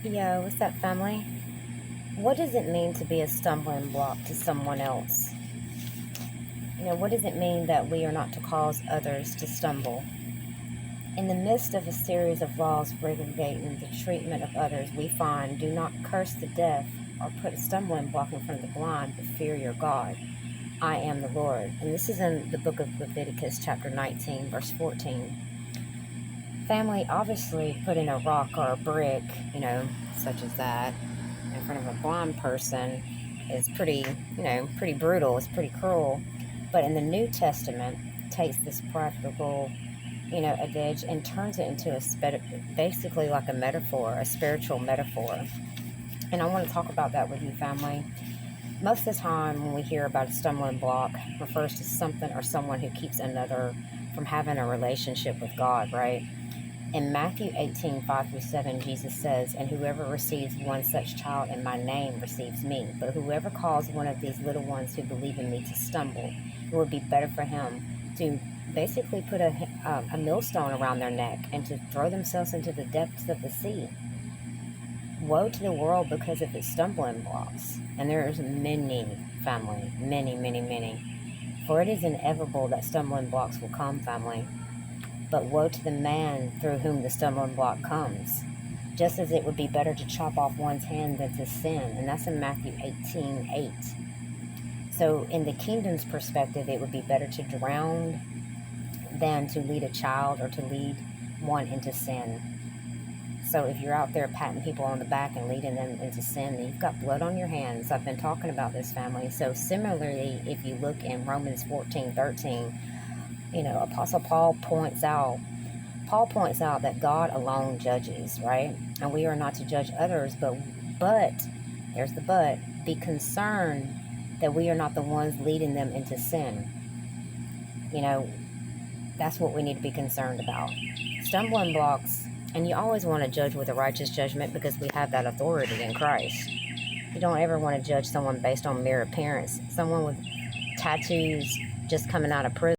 Yo, what's up, family? What does it mean to be a stumbling block to someone else? What does it mean that we are not to cause others to stumble? In the midst of a series of laws regulating the treatment of others, we find, do not curse the deaf or put a stumbling block in front of the blind, but fear your God. I am the Lord. And this is in the book of Leviticus, chapter 19, verse 14. Family, obviously putting a rock or a brick, such as that, in front of a blind person is pretty brutal. It's pretty cruel. But in the New Testament, takes this practical, adage and turns it into basically like a metaphor, a spiritual metaphor. And I want to talk about that with you, family. Most of the time when we hear about a stumbling block, refers to something or someone who keeps another from having a relationship with God, right? In Matthew 18:5-7, Jesus says, "And whoever receives one such child in my name receives me. But whoever calls one of these little ones who believe in me to stumble, it would be better for him to basically put a millstone around their neck and to throw themselves into the depths of the sea." Woe to the world because of its stumbling blocks. And there's many, family, many, many, many. For it is inevitable that stumbling blocks will come, family. But woe to the man through whom the stumbling block comes. Just as it would be better to chop off one's hand than to sin. And that's in Matthew 18:8. So in the kingdom's perspective, it would be better to drown than to lead a child or to lead one into sin. So if you're out there patting people on the back and leading them into sin, you've got blood on your hands. I've been talking about this, family. So similarly, if you look in Romans 14:13, Apostle Paul points out that God alone judges, right? And we are not to judge others, but there's the but, be concerned that we are not the ones leading them into sin. That's what we need to be concerned about. Stumbling blocks, and you always want to judge with a righteous judgment because we have that authority in Christ. You don't ever want to judge someone based on mere appearance. Someone with tattoos just coming out of prison